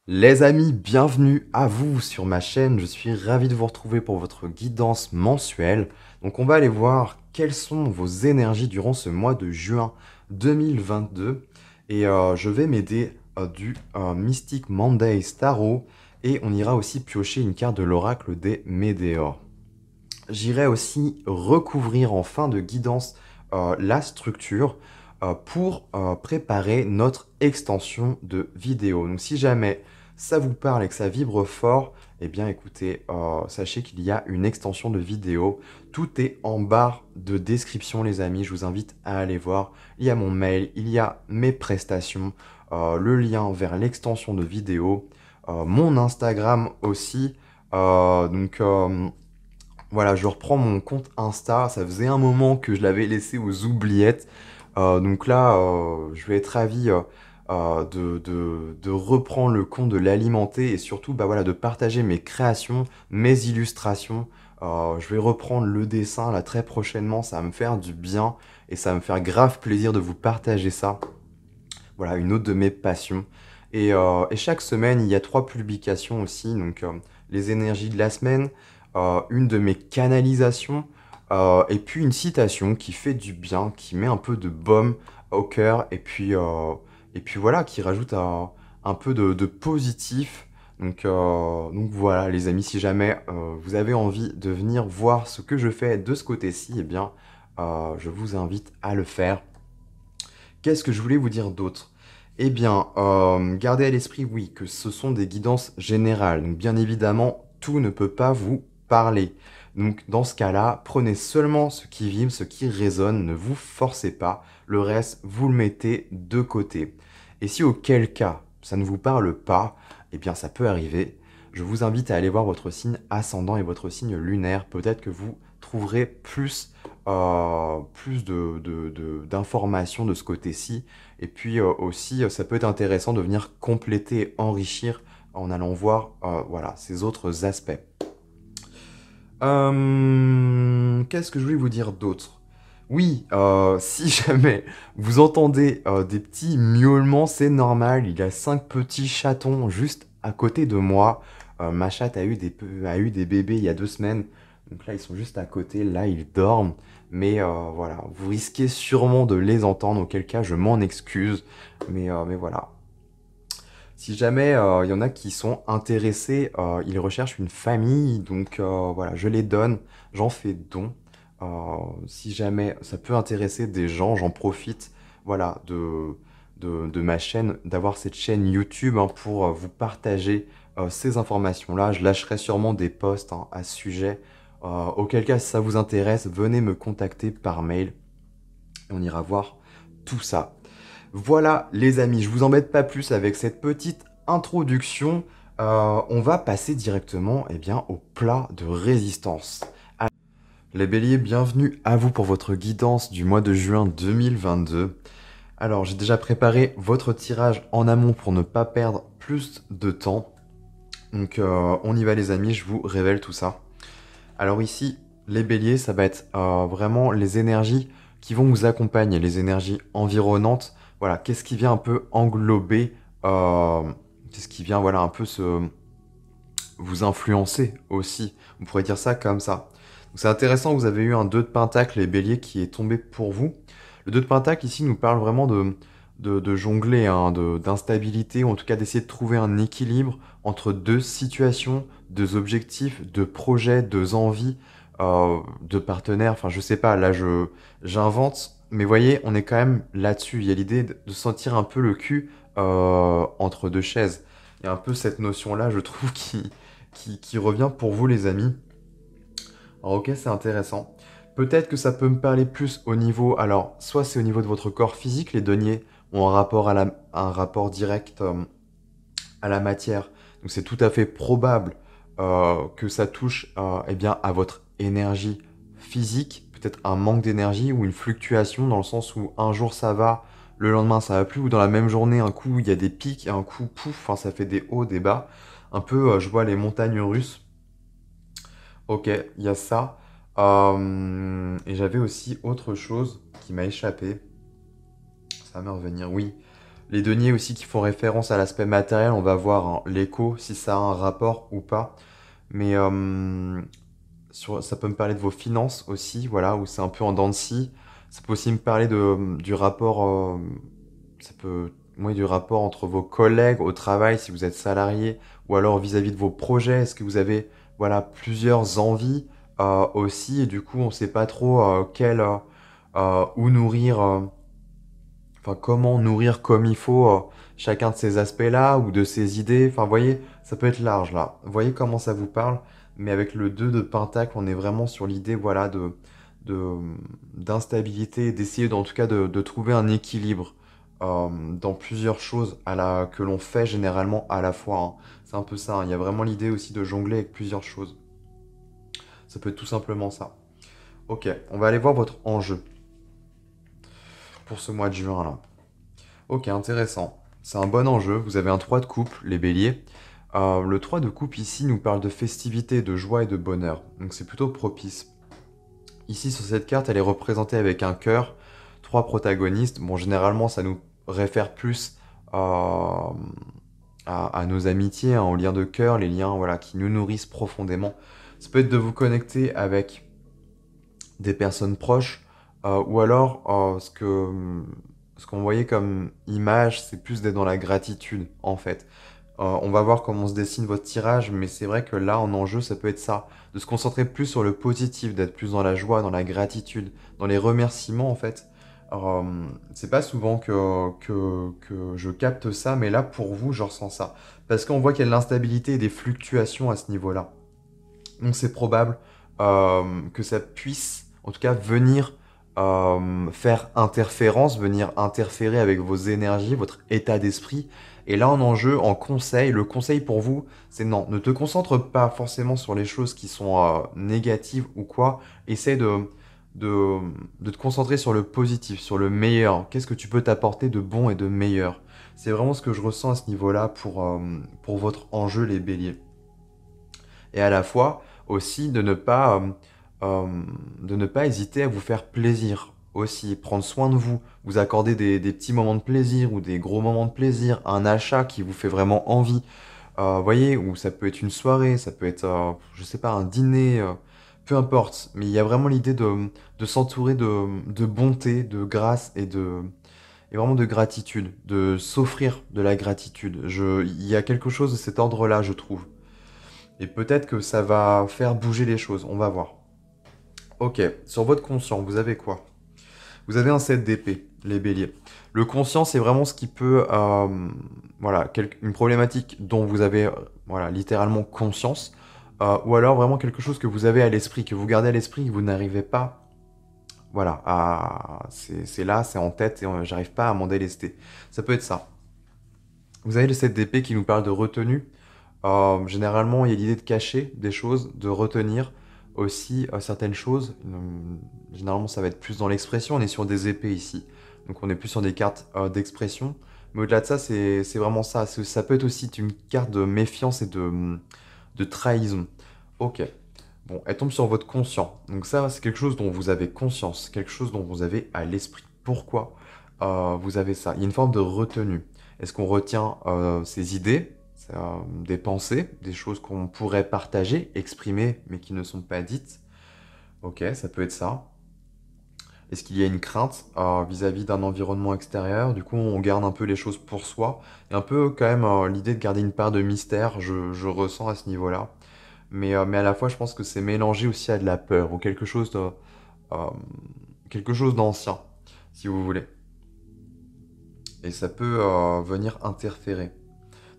Les amis, bienvenue à vous sur ma chaîne. Je suis ravi de vous retrouver pour votre guidance mensuelle. Donc on va aller voir quelles sont vos énergies durant ce mois de juin 2022. Et je vais m'aider du Mystic Monday Tarot. Et on ira aussi piocher une carte de l'oracle des Médéors. J'irai aussi recouvrir en fin de guidance la structure pour préparer notre extension de vidéo. Donc si jamais ça vous parle et que ça vibre fort, eh bien écoutez, sachez qu'il y a une extension de vidéo. Tout est en barre de description les amis, je vous invite à aller voir. Il y a mon mail, il y a mes prestations, le lien vers l'extension de vidéo, mon Instagram aussi. Voilà, je reprends mon compte Insta. Ça faisait un moment que je l'avais laissé aux oubliettes. Donc là, je vais être ravi de reprendre le compte, de l'alimenter et surtout bah, voilà, de partager mes créations, mes illustrations. Je vais reprendre le dessin là très prochainement. Ça va me faire du bien et ça va me faire grave plaisir de vous partager ça. Voilà, une autre de mes passions. Et chaque semaine, il y a 3 publications aussi. Donc, les énergies de la semaine, une de mes canalisations, et puis une citation qui fait du bien, qui met un peu de baume au cœur, et puis voilà, qui rajoute un peu de positif. Donc voilà, les amis, si jamais vous avez envie de venir voir ce que je fais de ce côté-ci, eh bien, je vous invite à le faire. Qu'est-ce que je voulais vous dire d'autre? Eh bien, gardez à l'esprit, oui, que ce sont des guidances générales. Donc, bien évidemment, tout ne peut pas vous parler. Donc, dans ce cas-là, prenez seulement ce qui vibre, ce qui résonne, ne vous forcez pas. Le reste, vous le mettez de côté. Et si auquel cas, ça ne vous parle pas, eh bien, ça peut arriver. Je vous invite à aller voir votre signe ascendant et votre signe lunaire. Peut-être que vous trouverez plus d'informations de ce côté-ci. Et puis aussi, ça peut être intéressant de venir compléter et enrichir en allant voir voilà, ces autres aspects. Qu'est-ce que je voulais vous dire d'autre? Oui, si jamais vous entendez des petits miaulements, c'est normal. Il y a 5 petits chatons juste à côté de moi. Ma chatte a eu des bébés il y a 2 semaines. Donc là, ils sont juste à côté. Là, ils dorment. Mais voilà, vous risquez sûrement de les entendre. Auquel cas, je m'en excuse. Mais voilà. Si jamais il y en a qui sont intéressés, ils recherchent une famille. Donc voilà, je les donne. J'en fais don. Si jamais ça peut intéresser des gens, j'en profite voilà, de ma chaîne, d'avoir cette chaîne YouTube hein, pour vous partager ces informations-là. Je lâcherai sûrement des posts hein, à ce sujet. Auquel cas, si ça vous intéresse, venez me contacter par mail. Et on ira voir tout ça. Voilà les amis, je vous embête pas plus avec cette petite introduction. On va passer directement eh bien, au plat de résistance. Les béliers, bienvenue à vous pour votre guidance du mois de juin 2022. Alors, j'ai déjà préparé votre tirage en amont pour ne pas perdre plus de temps. Donc, on y va les amis, je vous révèle tout ça. Alors ici, les béliers, ça va être vraiment les énergies qui vont vous accompagner, les énergies environnantes. Voilà, qu'est-ce qui vient un peu englober, qu'est-ce qui vient voilà, un peu vous influencer aussi. On pourrait dire ça comme ça. C'est intéressant, vous avez eu un 2 de Pentacle, les béliers, qui est tombé pour vous. Le 2 de Pentacle, ici, nous parle vraiment de jongler, hein, d'instabilité, ou en tout cas d'essayer de trouver un équilibre entre 2 situations, 2 objectifs, 2 projets, 2 envies, 2 partenaires. Enfin, je sais pas, là, j'invente. Mais voyez, on est quand même là-dessus. Il y a l'idée de sentir un peu le cul entre 2 chaises. Il y a un peu cette notion-là, je trouve, qui revient pour vous, les amis. Alors ok, c'est intéressant. Peut-être que ça peut me parler plus au niveau... Alors, soit c'est au niveau de votre corps physique, les deniers ont un rapport direct à la matière. Donc c'est tout à fait probable que ça touche eh bien, à votre énergie physique, peut-être un manque d'énergie ou une fluctuation dans le sens où un jour ça va, le lendemain ça va plus, ou dans la même journée, un coup il y a des pics, et un coup, pouf, enfin ça fait des hauts, des bas. Un peu, je vois les montagnes russes. Ok, il y a ça. Et j'avais aussi autre chose qui m'a échappé. Ça va me revenir, oui. Les deniers aussi qui font référence à l'aspect matériel, on va voir hein, l'écho, si ça a un rapport ou pas. Mais ça peut me parler de vos finances aussi, voilà, où c'est un peu en dents de scie. Ça peut aussi me parler du rapport, ça peut, oui, du rapport entre vos collègues au travail, si vous êtes salarié, ou alors vis-à-vis de vos projets. Est-ce que vous avez, voilà, plusieurs envies aussi, et du coup, on ne sait pas trop où nourrir. Enfin, comment nourrir comme il faut chacun de ces aspects-là ou de ces idées. Enfin, vous voyez, ça peut être large là. Vous voyez comment ça vous parle, mais avec le 2 de Pentacle, on est vraiment sur l'idée, voilà, de, d'instabilité, d'essayer en tout cas de trouver un équilibre dans plusieurs choses que l'on fait généralement à la fois, hein. C'est un peu ça, hein. Il y a vraiment l'idée aussi de jongler avec plusieurs choses. Ça peut être tout simplement ça. Ok, on va aller voir votre enjeu pour ce mois de juin là. Ok, intéressant. C'est un bon enjeu. Vous avez un 3 de coupe, les béliers. Le 3 de coupe ici nous parle de festivité, de joie et de bonheur. Donc c'est plutôt propice. Ici sur cette carte, elle est représentée avec un cœur, 3 protagonistes. Bon, généralement, ça nous réfère plus à nos amitiés, hein, aux liens de cœur, les liens voilà, qui nous nourrissent profondément. Ça peut être de vous connecter avec des personnes proches, ou alors ce qu'on voyait comme image, c'est plus d'être dans la gratitude en fait. On va voir comment se dessine votre tirage, mais c'est vrai que là en enjeu ça peut être ça, de se concentrer plus sur le positif, d'être plus dans la joie, dans la gratitude, dans les remerciements en fait. Alors, c'est pas souvent que je capte ça, mais là pour vous je ressens ça. Parce qu'on voit qu'il y a de l'instabilité et des fluctuations à ce niveau-là. Donc c'est probable que ça puisse, en tout cas, venir faire interférence, venir interférer avec vos énergies, votre état d'esprit. Et là, en enjeu, en conseil, le conseil pour vous, c'est non, ne te concentre pas forcément sur les choses qui sont négatives ou quoi. Essaie de, de te concentrer sur le positif, sur le meilleur. Qu'est-ce que tu peux t'apporter de bon et de meilleur? C'est vraiment ce que je ressens à ce niveau-là pour votre enjeu, les béliers. Et à la fois aussi euh, de ne pas hésiter à vous faire plaisir aussi, prendre soin de vous, vous accorder des petits moments de plaisir ou des gros moments de plaisir, un achat qui vous fait vraiment envie, voyez, ou ça peut être une soirée, ça peut être, je sais pas, un dîner, peu importe, mais il y a vraiment l'idée de s'entourer de bonté, de grâce et vraiment de gratitude, de s'offrir de la gratitude. Il y a quelque chose de cet ordre-là, je trouve. Et peut-être que ça va faire bouger les choses, on va voir. Ok, sur votre conscient, vous avez quoi? Vous avez un 7 d'épée, les béliers. Le conscient, c'est vraiment ce qui peut... voilà, une problématique dont vous avez voilà, littéralement conscience, ou alors vraiment quelque chose que vous avez à l'esprit, que vous gardez à l'esprit, que vous n'arrivez pas... Voilà, c'est là, c'est en tête, et j'arrive pas à m'en délester. Ça peut être ça. Vous avez le 7 d'épée qui nous parle de retenue. Généralement, il y a l'idée de cacher des choses, de retenir aussi certaines choses. Généralement, ça va être plus dans l'expression. On est sur des épées ici. Donc, on est plus sur des cartes d'expression. Mais au-delà de ça, c'est vraiment ça. Ça peut être aussi une carte de méfiance et de trahison. Ok. Bon, elle tombe sur votre conscient. Donc ça, c'est quelque chose dont vous avez conscience, quelque chose dont vous avez à l'esprit. Pourquoi vous avez ça? Il y a une forme de retenue. Est-ce qu'on retient ces idées, des pensées, des choses qu'on pourrait partager, exprimer, mais qui ne sont pas dites? Ok, ça peut être ça. Est-ce qu'il y a une crainte vis-à-vis d'un environnement extérieur? Du coup, on garde un peu les choses pour soi. Et un peu quand même l'idée de garder une part de mystère, je ressens à ce niveau-là. Mais à la fois, je pense que c'est mélangé aussi à de la peur ou euh, quelque chose d'ancien, si vous voulez. Et ça peut venir interférer.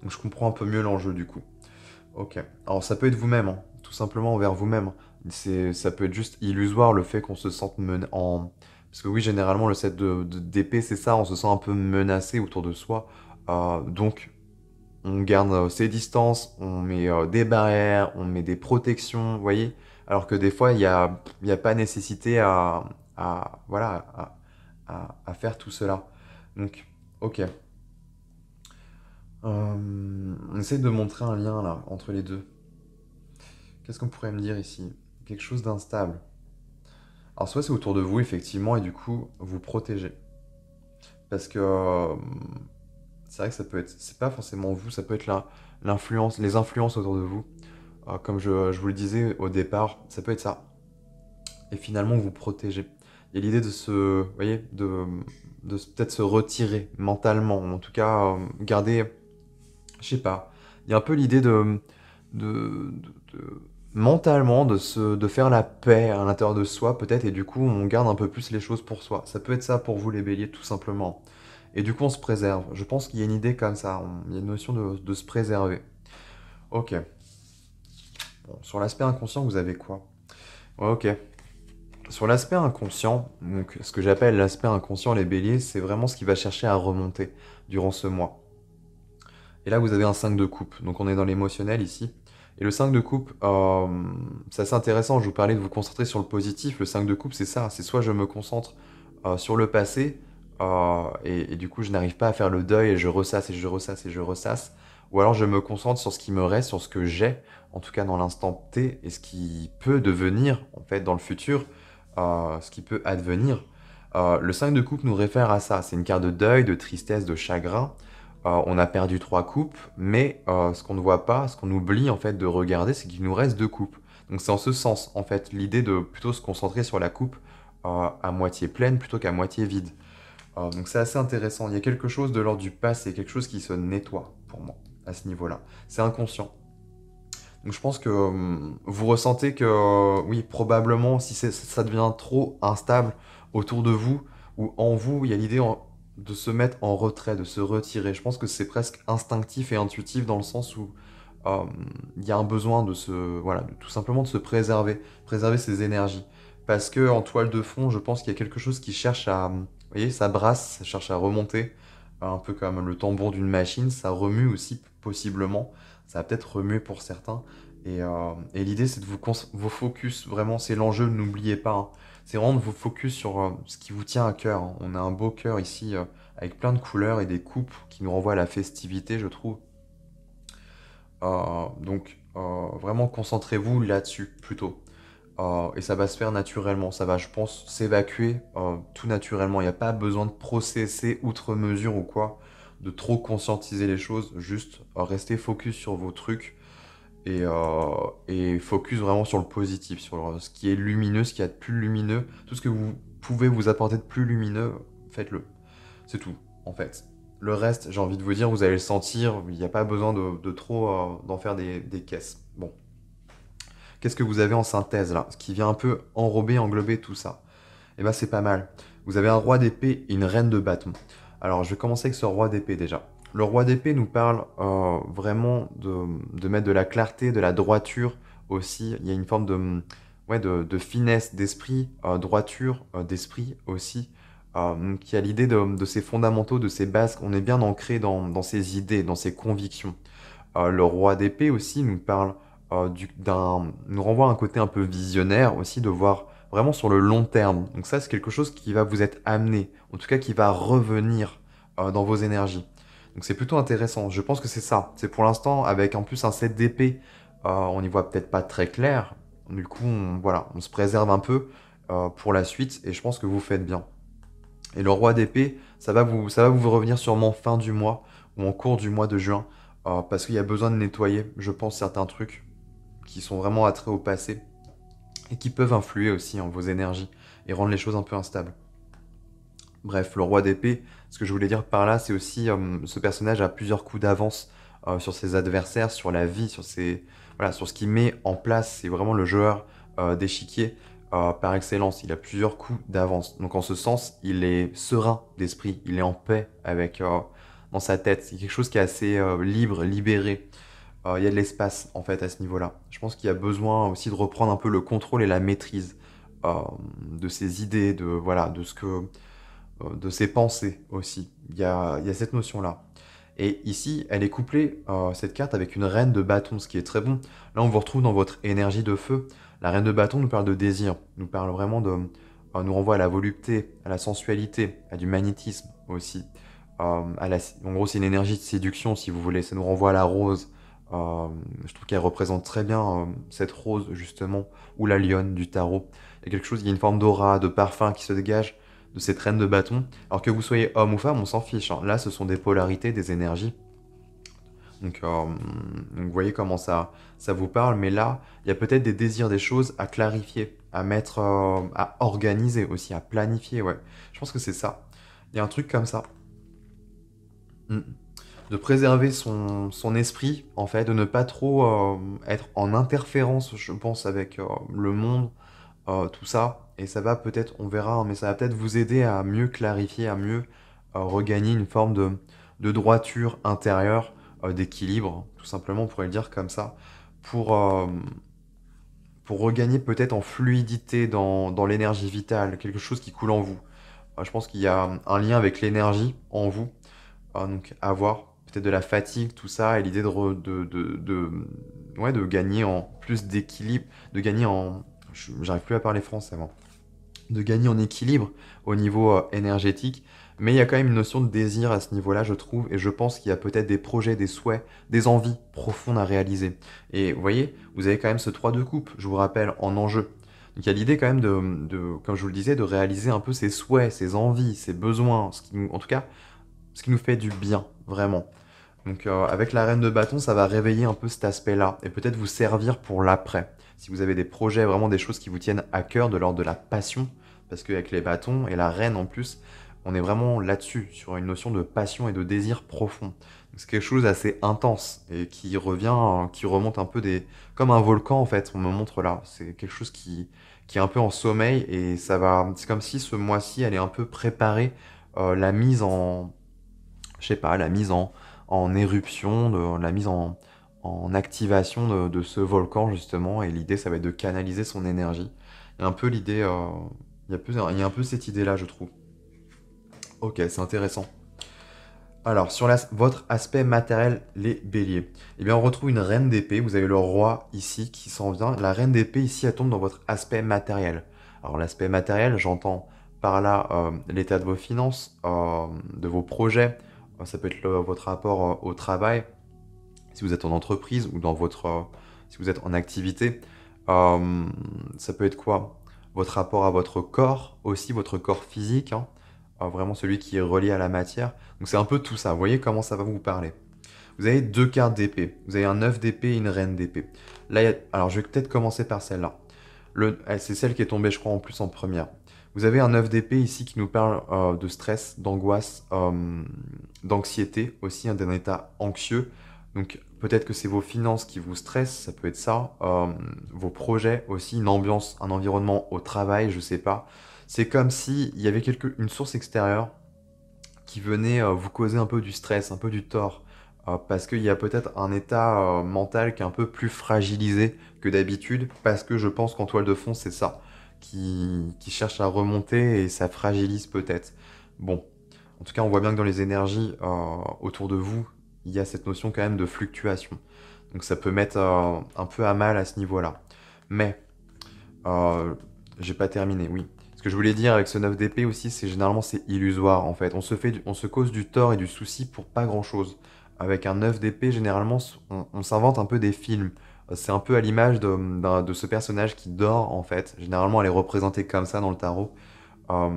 Donc je comprends un peu mieux l'enjeu du coup. Ok. Alors ça peut être vous-même, hein, tout simplement envers vous-même. Ça peut être juste illusoire le fait qu'on se sente Parce que oui, généralement, le set d'épée, c'est ça, on se sent un peu menacé autour de soi. Donc, on garde ses distances, on met des barrières, on met des protections, vous voyez? Alors que des fois, il y a pas nécessité voilà, à faire tout cela. Donc, ok. On essaie de montrer un lien là entre les deux. Qu'est-ce qu'on pourrait me dire ici? Quelque chose d'instable. Alors soit c'est autour de vous effectivement et du coup vous protégez. Parce que c'est vrai que ça peut être, c'est pas forcément vous, ça peut être l'influence, les influences autour de vous. Comme je vous le disais au départ, ça peut être ça. Et finalement vous protégez. Il y a l'idée de se, vous voyez, peut-être se retirer mentalement, en tout cas garder, je sais pas. Il y a un peu l'idée de mentalement de faire la paix à l'intérieur de soi peut-être et du coup on garde un peu plus les choses pour soi. Ça peut être ça pour vous les béliers tout simplement. Et du coup on se préserve. Je pense qu'il y a une idée comme ça, il y a une notion de se préserver. Ok. Bon, sur l'aspect inconscient vous avez quoi? Ouais, ok. Sur l'aspect inconscient, donc ce que j'appelle l'aspect inconscient les béliers, c'est vraiment ce qui va chercher à remonter durant ce mois. Et là, vous avez un 5 de coupe. Donc, on est dans l'émotionnel ici. Et le 5 de coupe, c'est assez intéressant. Je vous parlais de vous concentrer sur le positif. Le 5 de coupe, c'est ça. C'est soit je me concentre sur le passé, et du coup, je n'arrive pas à faire le deuil et je ressasse et je ressasse et je ressasse. Ou alors, je me concentre sur ce qui me reste, sur ce que j'ai, en tout cas dans l'instant T, et ce qui peut devenir, en fait, dans le futur, ce qui peut advenir. Le 5 de coupe nous réfère à ça. C'est une carte de deuil, de tristesse, de chagrin. On a perdu 3 coupes, mais ce qu'on ne voit pas, ce qu'on oublie en fait de regarder, c'est qu'il nous reste 2 coupes. Donc c'est en ce sens, en fait, l'idée de plutôt se concentrer sur la coupe à moitié pleine plutôt qu'à moitié vide. Donc c'est assez intéressant. Il y a quelque chose de l'ordre du passé, quelque chose qui se nettoie pour moi à ce niveau-là. C'est inconscient. Donc je pense que vous ressentez que, oui, probablement, si ça devient trop instable autour de vous ou en vous, il y a l'idée de se mettre en retrait, de se retirer. Je pense que c'est presque instinctif et intuitif dans le sens où euh, il y a un besoin voilà, tout simplement de se préserver, préserver ses énergies. Parce que en toile de fond, je pense qu'il y a quelque chose qui cherche à, vous voyez, ça brasse, ça cherche à remonter, un peu comme le tambour d'une machine, ça remue aussi possiblement, ça va peut-être remuer pour certains. Et l'idée, c'est de vous focus, vraiment, c'est l'enjeu, n'oubliez pas, hein. C'est vraiment de vous focus sur ce qui vous tient à cœur, hein. On a un beau cœur ici, avec plein de couleurs et des coupes qui nous renvoient à la festivité, je trouve. Donc, vraiment, concentrez-vous là-dessus, plutôt. Et ça va se faire naturellement, ça va, je pense, s'évacuer tout naturellement. Il n'y a pas besoin de processer outre mesure ou quoi, de trop conscientiser les choses, juste rester focus sur vos trucs et focus vraiment sur le positif, sur ce qui est lumineux, ce qu'il y a de plus lumineux, tout ce que vous pouvez vous apporter de plus lumineux, faites-le. C'est tout, en fait. Le reste, j'ai envie de vous dire, vous allez le sentir, il n'y a pas besoin de trop d'en faire des caisses. Bon. Qu'est-ce que vous avez en synthèse là? Ce qui vient un peu enrober, englober tout ça. Eh ben c'est pas mal. Vous avez un roi d'épée et une reine de bâton. Alors je vais commencer avec ce roi d'épée déjà. Le roi d'épée nous parle vraiment de mettre de la clarté, de la droiture aussi. Il y a une forme ouais, de finesse d'esprit, droiture d'esprit aussi. Donc il y a l'idée de ces fondamentaux, de ces bases. On est bien ancré dans ses idées, dans ses convictions. Le roi d'épée aussi nous parle nous renvoie à un côté un peu visionnaire aussi de voir vraiment sur le long terme. Donc ça, c'est quelque chose qui va vous être amené, en tout cas qui va revenir dans vos énergies. Donc c'est plutôt intéressant. Je pense que c'est ça. C'est pour l'instant avec en plus un set d'épée, on n'y voit peut-être pas très clair. Du coup, voilà, on se préserve un peu pour la suite et je pense que vous faites bien. Et le roi d'épée, ça va vous revenir sûrement fin du mois ou en cours du mois de juin, parce qu'il y a besoin de nettoyer, je pense, certains trucs qui sont vraiment attraits au passé et qui peuvent influer aussi en vos énergies et rendre les choses un peu instables. Bref, le roi d'épée, ce que je voulais dire par là, c'est aussi ce personnage a plusieurs coups d'avance sur ses adversaires, sur la vie, voilà, sur ce qu'il met en place. C'est vraiment le joueur d'échiquier par excellence. Il a plusieurs coups d'avance. Donc en ce sens, il est serein d'esprit, il est en paix avec dans sa tête. C'est quelque chose qui est assez libre, libéré. Il y a de l'espace en fait à ce niveau-là. Je pense qu'il y a besoin aussi de reprendre un peu le contrôle et la maîtrise euh, de ses idées, voilà, de ses pensées aussi. Il y a cette notion-là. Et ici, elle est couplée, cette carte, avec une reine de bâton, ce qui est très bon. Là, on vous retrouve dans votre énergie de feu. La reine de bâton nous parle de désir, nous parle vraiment nous renvoie à la volupté, à la sensualité, à du magnétisme aussi. En gros, c'est une énergie de séduction, si vous voulez. Ça nous renvoie à la rose. Je trouve qu'elle représente très bien cette rose, justement, ou la lionne du tarot. Il y a une forme d'aura, de parfum qui se dégage de cette reine de bâton. Alors que vous soyez homme ou femme, on s'en fiche, hein. Là, ce sont des polarités, des énergies. Donc, vous voyez comment ça vous parle. Mais là, il y a peut-être des désirs, des choses à clarifier, à mettre, à organiser aussi, à planifier, ouais. Je pense que c'est ça. Il y a un truc comme ça. Mm. De préserver son esprit, en fait, de ne pas trop être en interférence, je pense, avec le monde, tout ça. Et ça va peut-être, on verra, hein, mais ça va peut-être vous aider à mieux clarifier, à mieux regagner une forme de droiture intérieure, d'équilibre, tout simplement, on pourrait le dire comme ça, pour, euh, pour regagner peut-être en fluidité dans l'énergie vitale, quelque chose qui coule en vous. Je pense qu'il y a un lien avec l'énergie en vous, donc avoir peut-être de la fatigue, tout ça, et l'idée ouais, de gagner en plus d'équilibre, de gagner en... J'arrive plus à parler français, moi. De gagner en équilibre au niveau énergétique. Mais il y a quand même une notion de désir à ce niveau-là, je trouve, et je pense qu'il y a peut-être des projets, des souhaits, des envies profondes à réaliser. Et vous voyez, vous avez quand même ce 3 de coupe, je vous rappelle, en enjeu. Donc il y a l'idée quand même comme je vous le disais, de réaliser un peu ses souhaits, ses envies, ses besoins, en tout cas, ce qui nous fait du bien, vraiment. Donc avec la reine de bâton, ça va réveiller un peu cet aspect-là et peut-être vous servir pour l'après. Si vous avez des projets, vraiment des choses qui vous tiennent à cœur, de l'ordre de la passion, parce qu'avec les bâtons et la reine en plus, on est vraiment là-dessus, sur une notion de passion et de désir profond. Donc, c'est quelque chose d'assez intense et qui revient, qui remonte un peu comme un volcan en fait, on me montre là. C'est quelque chose qui est un peu en sommeil et c'est comme si ce mois-ci allait un peu préparer la mise en, je sais pas, la mise en éruption, la mise en activation de ce volcan justement. Et l'idée, ça va être de canaliser son énergie. Il y a un peu l'idée, il y a un peu cette idée-là, je trouve. Ok, c'est intéressant. Alors, sur votre aspect matériel, les béliers. Eh bien, on retrouve une reine d'épée. Vous avez le roi ici qui s'en vient. La reine d'épée ici, elle tombe dans votre aspect matériel. Alors, l'aspect matériel, j'entends par là l'état de vos finances, de vos projets. Ça peut être votre rapport au travail, si vous êtes en entreprise ou si vous êtes en activité. Ça peut être quoi? Votre rapport à votre corps aussi, votre corps physique, hein. Vraiment celui qui est relié à la matière. Donc c'est un peu tout ça. Vous voyez comment ça va vous parler. Vous avez deux cartes d'épée. Vous avez un 9 d'épée et une reine d'épée. Là, alors je vais peut-être commencer par celle-là. C'est celle qui est tombée, je crois, en plus en première. Vous avez un 9 d'épée ici qui nous parle de stress, d'angoisse, d'anxiété aussi, hein, d'un état anxieux. Donc peut-être que c'est vos finances qui vous stressent, ça peut être ça. Vos projets aussi, une ambiance, un environnement au travail, je sais pas. C'est comme si il y avait une source extérieure qui venait vous causer un peu du stress, un peu du tort. Parce qu'il y a peut-être un état mental qui est un peu plus fragilisé que d'habitude, parce que je pense qu'en toile de fond, c'est ça, qui cherche à remonter et ça fragilise peut-être. Bon, en tout cas, on voit bien que dans les énergies autour de vous, il y a cette notion quand même de fluctuation. Donc ça peut mettre un peu à mal à ce niveau-là. Mais, j'ai pas terminé, oui. Ce que je voulais dire avec ce 9 d'épée aussi, c'est généralement c'est illusoire en fait. On se cause du tort et du souci pour pas grand-chose. Avec un 9 d'épée, généralement, on s'invente un peu des films. C'est un peu à l'image de ce personnage qui dort en fait. Généralement, elle est représentée comme ça dans le tarot. euh,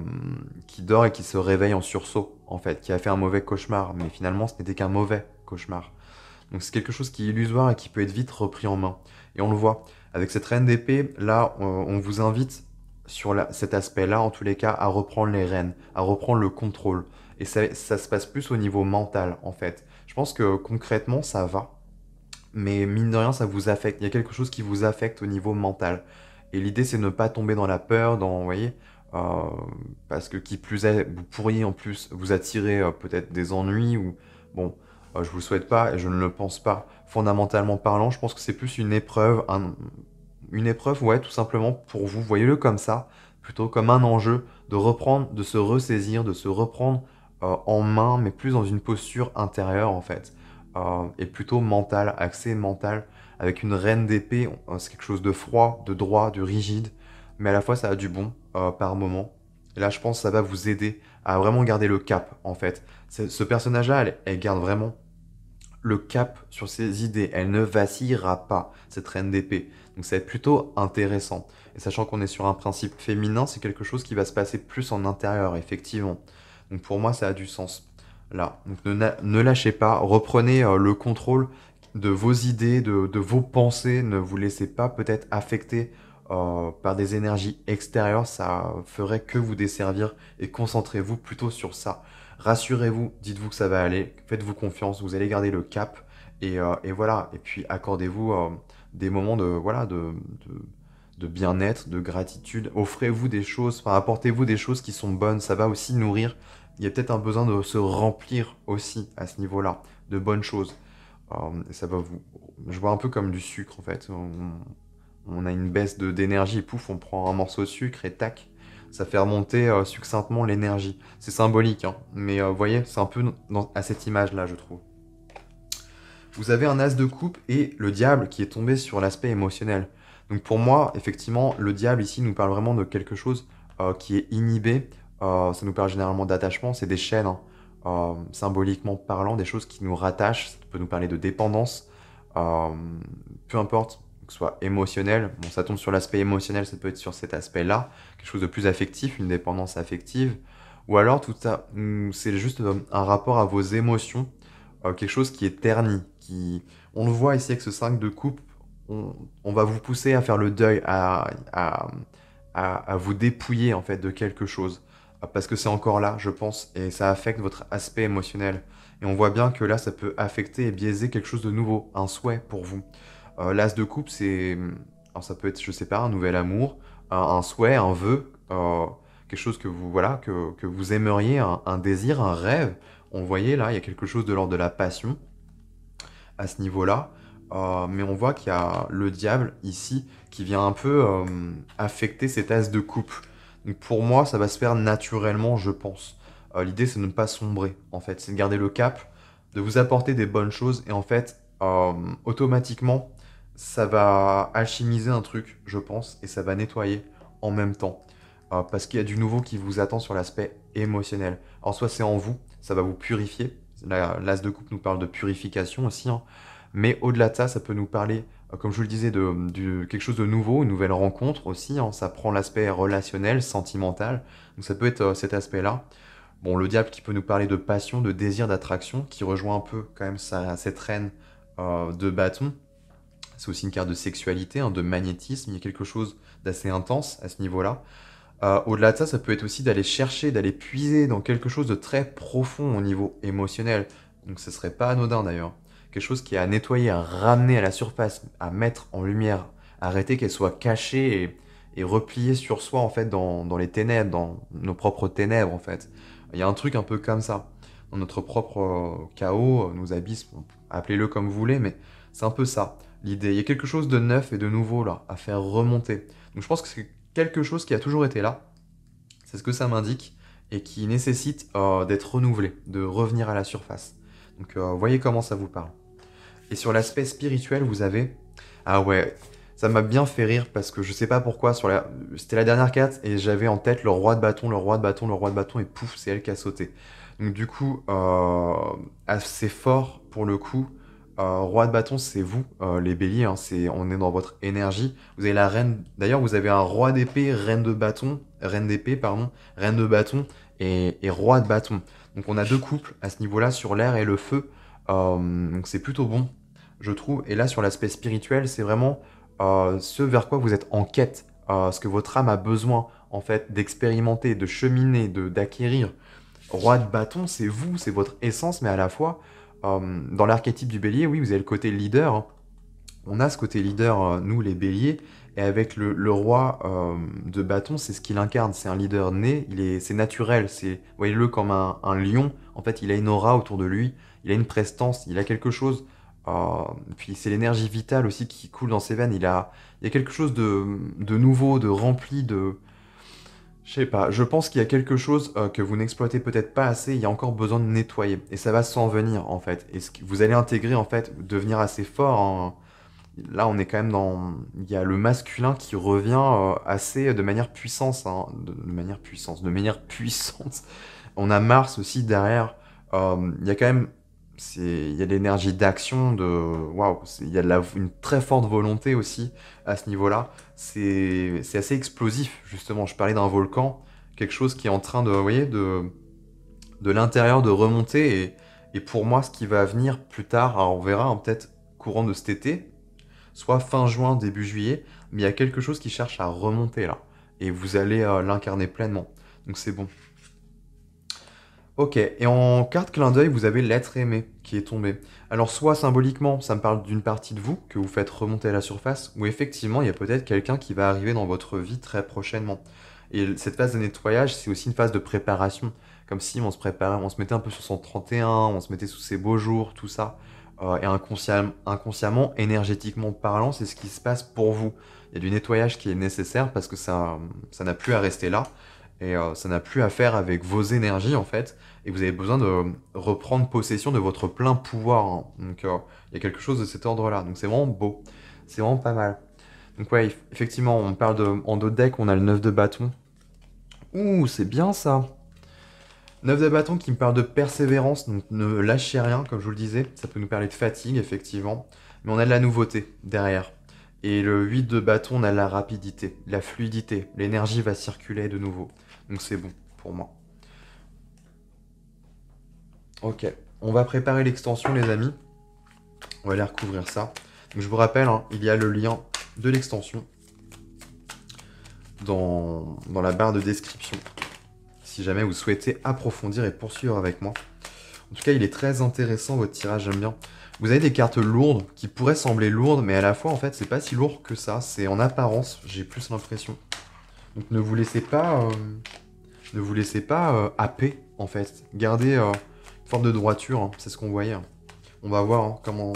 qui dort et qui se réveille en sursaut en fait, qui a fait un mauvais cauchemar. Mais finalement, ce n'était qu'un mauvais cauchemar. Donc c'est quelque chose qui est illusoire et qui peut être vite repris en main. Et on le voit. Avec cette reine d'épée, là, on vous invite sur cet aspect-là, en tous les cas, à reprendre les rênes, à reprendre le contrôle. Et ça se passe plus au niveau mental, en fait. Je pense que concrètement, ça va. Mais mine de rien, ça vous affecte. Il y a quelque chose qui vous affecte au niveau mental. Et l'idée, c'est de ne pas tomber dans la peur, vous voyez, euh, parce que qui plus est, vous pourriez en plus vous attirer peut-être des ennuis ou, bon, je vous le souhaite pas et je ne le pense pas. Fondamentalement parlant, je pense que c'est plus une épreuve, une épreuve, ouais, tout simplement pour vous. Voyez-le comme ça, plutôt comme un enjeu de reprendre, de se ressaisir, de se reprendre en main, mais plus dans une posture intérieure en fait, et plutôt mentale, axée mentale, avec une reine d'épée. C'est quelque chose de froid, de droit, de rigide, mais à la fois ça a du bon par moment. Et là, je pense que ça va vous aider à vraiment garder le cap, en fait. Ce personnage-là, elle garde vraiment le cap sur ses idées. Elle ne vacillera pas, cette reine d'épée. Donc ça va être plutôt intéressant. Et sachant qu'on est sur un principe féminin, c'est quelque chose qui va se passer plus en intérieur, effectivement. Donc pour moi, ça a du sens. Là, donc ne lâchez pas, reprenez le contrôle de vos idées, de vos pensées. Ne vous laissez pas peut-être affecter par des énergies extérieures. Ça ferait que vous desservir et concentrez-vous plutôt sur ça. Rassurez-vous, dites-vous que ça va aller, faites-vous confiance, vous allez garder le cap et voilà. Et puis accordez-vous des moments de bien-être, de gratitude. Offrez-vous des choses, enfin, apportez-vous des choses qui sont bonnes. Ça va aussi nourrir. Il y a peut-être un besoin de se remplir aussi à ce niveau-là, de bonnes choses. Ça va vous. Je vois un peu comme du sucre en fait. On a une baisse d'énergie, et pouf, on prend un morceau de sucre et tac, ça fait remonter succinctement l'énergie. C'est symbolique, hein, mais vous voyez, c'est un peu à cette image-là, je trouve. Vous avez un as de coupe et le diable qui est tombé sur l'aspect émotionnel. Donc pour moi, effectivement, le diable ici nous parle vraiment de quelque chose qui est inhibé. Ça nous parle généralement d'attachement, c'est des chaînes, hein, symboliquement parlant, des choses qui nous rattachent. Ça peut nous parler de dépendance, euh, peu importe que ce soit émotionnel. Bon, ça tombe sur l'aspect émotionnel, ça peut être sur cet aspect-là, quelque chose de plus affectif, une dépendance affective. Ou alors tout ça, c'est juste un rapport à vos émotions, quelque chose qui est terni, qui... On le voit ici avec ce 5 de coupe, on va vous pousser à faire le deuil, à vous dépouiller en fait de quelque chose. Parce que c'est encore là, je pense, et ça affecte votre aspect émotionnel. Et on voit bien que là, ça peut affecter et biaiser quelque chose de nouveau, un souhait pour vous. L'as de coupe, c'est... Alors ça peut être, je sais pas, un nouvel amour, un souhait, un vœu, quelque chose que vous, voilà, que vous aimeriez, un désir, un rêve. On voyait là, il y a quelque chose de l'ordre de la passion à ce niveau-là. Mais on voit qu'il y a le diable ici qui vient un peu affecter cet as de coupe. Donc pour moi, ça va se faire naturellement, je pense. L'idée, c'est de ne pas sombrer, en fait. C'est de garder le cap, de vous apporter des bonnes choses. Et en fait, automatiquement, ça va alchimiser un truc, je pense, et ça va nettoyer en même temps. Parce qu'il y a du nouveau qui vous attend sur l'aspect émotionnel. Alors soit c'est en vous, ça va vous purifier. L'as de coupe nous parle de purification aussi, hein. Mais au-delà de ça, ça peut nous parler, comme je vous le disais, de quelque chose de nouveau, une nouvelle rencontre aussi, hein. Ça prend l'aspect relationnel, sentimental. Donc ça peut être cet aspect-là. Bon, le diable qui peut nous parler de passion, de désir, d'attraction, qui rejoint un peu quand même cette reine de bâton. C'est aussi une carte de sexualité, hein, de magnétisme. Il y a quelque chose d'assez intense à ce niveau-là. Au-delà de ça, ça peut être aussi d'aller chercher, d'aller puiser dans quelque chose de très profond au niveau émotionnel. Donc ce serait pas anodin d'ailleurs. Quelque chose qui est à nettoyer, à ramener à la surface, à mettre en lumière, arrêter qu'elle soit cachée et repliée sur soi en fait dans les ténèbres, dans nos propres ténèbres en fait. Il y a un truc un peu comme ça. Dans notre propre chaos, nos abysses, bon, appelez-le comme vous voulez, mais c'est un peu ça l'idée. Il y a quelque chose de neuf et de nouveau là, à faire remonter. Donc je pense que c'est quelque chose qui a toujours été là, c'est ce que ça m'indique, et qui nécessite d'être renouvelé, de revenir à la surface. Donc voyez comment ça vous parle. Et sur l'aspect spirituel, vous avez... Ah ouais, ça m'a bien fait rire parce que je sais pas pourquoi, c'était la dernière carte et j'avais en tête le roi de bâton, le roi de bâton, le roi de bâton et pouf, c'est elle qui a sauté. Donc du coup, assez fort pour le coup. Roi de bâton, c'est vous, les béliers, hein, on est dans votre énergie. Vous avez la reine, d'ailleurs vous avez un roi d'épée, reine de bâton, reine d'épée, pardon, reine de bâton et roi de bâton. Donc on a deux couples à ce niveau-là sur l'air et le feu. Donc c'est plutôt bon, je trouve. Et là sur l'aspect spirituel, c'est vraiment ce vers quoi vous êtes en quête, ce que votre âme a besoin en fait d'expérimenter, de cheminer, d'acquérir. Roi de bâton, c'est vous, c'est votre essence, mais à la fois, dans l'archétype du bélier, oui, vous avez le côté leader, hein. On a ce côté leader, nous les béliers, et avec le roi de bâton, c'est ce qu'il incarne. C'est un leader né, c'est naturel, voyez-le comme un lion. En fait, il a une aura autour de lui, il a une prestance, il a quelque chose. Puis c'est l'énergie vitale aussi qui coule dans ses veines. Il y a quelque chose de nouveau, de rempli, de... Je sais pas, je pense qu'il y a quelque chose que vous n'exploitez peut-être pas assez, il y a encore besoin de nettoyer. Et ça va s'en venir en fait. Et vous allez intégrer en fait, devenir assez fort, hein. Là, on est quand même dans... Il y a le masculin qui revient assez de manière puissance, hein, de manière puissance, de manière puissante. On a Mars aussi derrière. Il y a quand même... Il y a de l'énergie d'action, de... Waouh, il y a une très forte volonté aussi à ce niveau-là. C'est assez explosif, justement. Je parlais d'un volcan, quelque chose qui est en train de, vous voyez, de l'intérieur de remonter. Et pour moi, ce qui va venir plus tard, alors on verra hein, peut-être courant de cet été, soit fin juin, début juillet, mais il y a quelque chose qui cherche à remonter là. Et vous allez l'incarner pleinement. Donc c'est bon. Ok, et en carte clin d'œil, vous avez l'être aimé qui est tombé. Alors soit symboliquement, ça me parle d'une partie de vous que vous faites remonter à la surface, ou effectivement, il y a peut-être quelqu'un qui va arriver dans votre vie très prochainement. Et cette phase de nettoyage, c'est aussi une phase de préparation. Comme si on se préparait, on se mettait un peu sur son 31, on se mettait sous ses beaux jours, tout ça. Et inconsciemment, énergétiquement parlant, c'est ce qui se passe pour vous. Il y a du nettoyage qui est nécessaire parce que ça n'a plus à rester là. Et ça n'a plus à faire avec vos énergies en fait. Et vous avez besoin de reprendre possession de votre plein pouvoir, hein. Donc il y a quelque chose de cet ordre-là. Donc c'est vraiment beau. C'est vraiment pas mal. Donc ouais, effectivement, on parle de... En dos de deck, on a le 9 de bâton. Ouh, c'est bien ça. 9 de bâton qui me parle de persévérance, donc ne lâchez rien, comme je vous le disais. Ça peut nous parler de fatigue, effectivement. Mais on a de la nouveauté derrière. Et le 8 de bâton, on a la rapidité, la fluidité. L'énergie va circuler de nouveau. Donc c'est bon pour moi. Ok, on va préparer l'extension, les amis. On va aller recouvrir ça. Donc je vous rappelle, hein, il y a le lien de l'extension dans la barre de description. Si jamais vous souhaitez approfondir et poursuivre avec moi. En tout cas, il est très intéressant, votre tirage, j'aime bien. Vous avez des cartes lourdes qui pourraient sembler lourdes, mais à la fois, en fait, c'est pas si lourd que ça. C'est en apparence, j'ai plus l'impression. Donc ne vous laissez pas, happer, en fait. Gardez une forme de droiture, hein, c'est ce qu'on voyait. On va voir hein,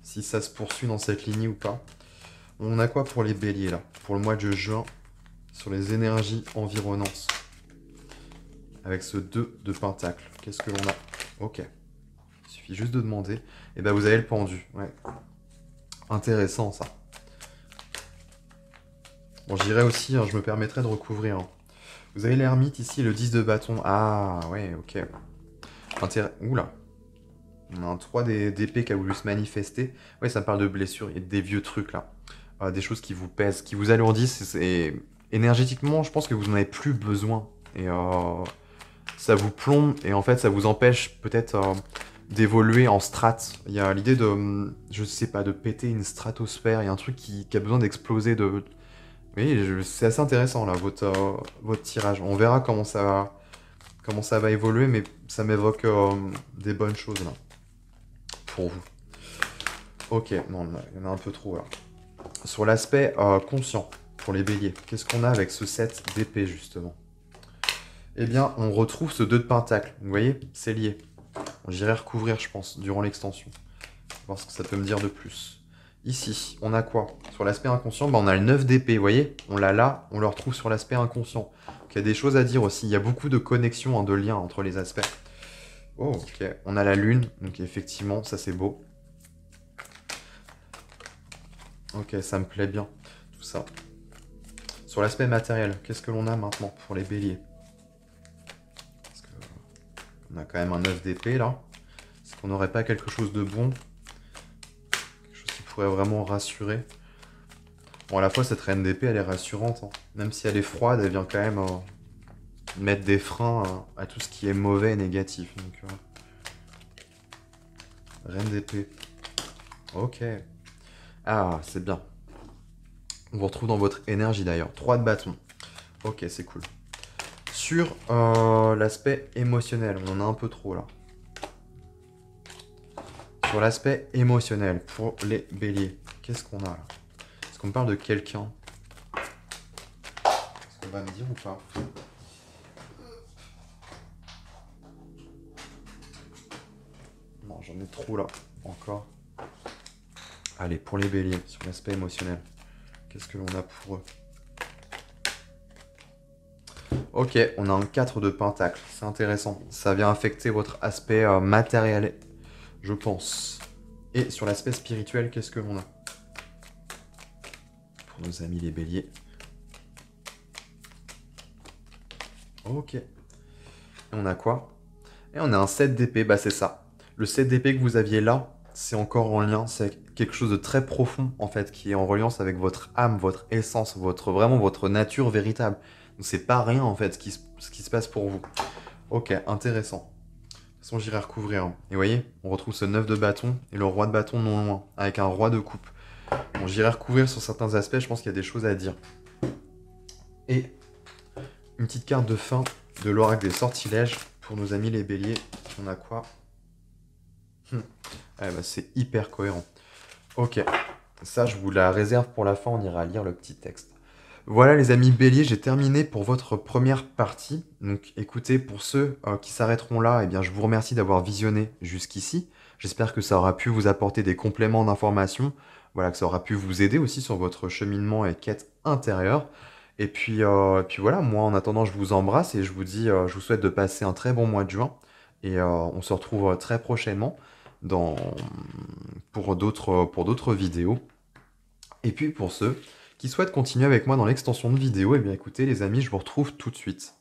si ça se poursuit dans cette lignée ou pas. On a quoi pour les béliers, là? Pour le mois de juin, sur les énergies environnantes. Avec ce 2 de pentacle. Qu'est-ce que l'on a? Ok. Il suffit juste de demander. Et ben vous avez le pendu. Ouais. Intéressant, ça. Bon, j'irai aussi, hein, je me permettrai de recouvrir. Hein. Vous avez l'ermite ici, le 10 de bâton. Ah, ouais, ok. Oula. On a un 3 d'épée qui a voulu se manifester. Ouais, ça me parle de blessures et des vieux trucs, là. Des choses qui vous pèsent, qui vous alourdissent. Et énergétiquement, je pense que vous n'en avez plus besoin. Et ça vous plombe. Et en fait, ça vous empêche peut-être d'évoluer en strat. Il y a l'idée de, je sais pas, de péter une stratosphère. Il y a un truc qui a besoin d'exploser. Oui, c'est assez intéressant, là, votre tirage. On verra comment ça va évoluer, mais ça m'évoque des bonnes choses, là. Pour vous. Ok, non, il y en a un peu trop, là. Sur l'aspect conscient, pour les béliers, qu'est-ce qu'on a avec ce 7 d'épée, justement? Eh bien, on retrouve ce 2 de pentacle. Vous voyez, c'est lié. J'irai recouvrir, je pense, durant l'extension. Voir ce que ça peut me dire de plus. Ici, on a quoi? Sur l'aspect inconscient, on a le 9 d'épée, vous voyez? On l'a là, on le retrouve sur l'aspect inconscient. Donc, il y a des choses à dire aussi. Il y a beaucoup de connexions, hein, de liens entre les aspects. Oh, ok. On a la lune, donc effectivement, ça c'est beau. Ok, ça me plaît bien, tout ça. Sur l'aspect matériel, qu'est-ce que l'on a maintenant pour les béliers? Parce que on a quand même un 9 d'épée, là. Est-ce qu'on n'aurait pas quelque chose de bon? Quelque chose qui pourrait vraiment rassurer? Bon, à la fois, cette reine d'épée, elle est rassurante. Hein. Même si elle est froide, elle vient quand même mettre des freins à tout ce qui est mauvais et négatif. Donc, reine d'épée. Ok. Ah, c'est bien. On vous retrouve dans votre énergie d'ailleurs. 3 de bâton. Ok, c'est cool. Sur l'aspect émotionnel, on en a un peu trop là. Sur l'aspect émotionnel, pour les béliers, qu'est-ce qu'on a là? Est-ce qu'on me parle de quelqu'un? Est-ce qu'on va me dire ou pas? Non, j'en ai trop là, encore. Allez, pour les béliers, sur l'aspect émotionnel, qu'est-ce que l'on a pour eux? Ok, on a un 4 de pentacle, c'est intéressant. Ça vient affecter votre aspect matériel, je pense. Et sur l'aspect spirituel, qu'est-ce que l'on a? Pour nos amis les béliers. Ok. Et on a quoi? Et on a un 7 d'épée, bah c'est ça. Le 7 d'épée que vous aviez là, c'est encore en lien, c'est quelque chose de très profond en fait, qui est en reliance avec votre âme, votre essence, vraiment votre nature véritable. Donc c'est pas rien en fait ce qui se passe pour vous. Ok, intéressant. De toute façon, j'irai recouvrir, hein. Et vous voyez, on retrouve ce 9 de bâton et le roi de bâton non loin, avec un roi de coupe. Bon, j'irai recouvrir sur certains aspects, je pense qu'il y a des choses à dire. Et une petite carte de fin de l'oracle des sortilèges pour nos amis les béliers. On a quoi? Ah bah, c'est hyper cohérent. Ok, ça je vous la réserve pour la fin, on ira lire le petit texte. Voilà les amis béliers, j'ai terminé pour votre première partie. Donc écoutez, pour ceux qui s'arrêteront là, eh bien, je vous remercie d'avoir visionné jusqu'ici. J'espère que ça aura pu vous apporter des compléments d'information, voilà, que ça aura pu vous aider aussi sur votre cheminement et quête intérieure. Et puis voilà, moi en attendant, je vous embrasse et je vous dis, je vous souhaite de passer un très bon mois de juin. Et on se retrouve très prochainement dans, pour d'autres vidéos. Et puis pour ceux qui souhaitent continuer avec moi dans l'extension de vidéo, eh bien écoutez les amis, je vous retrouve tout de suite.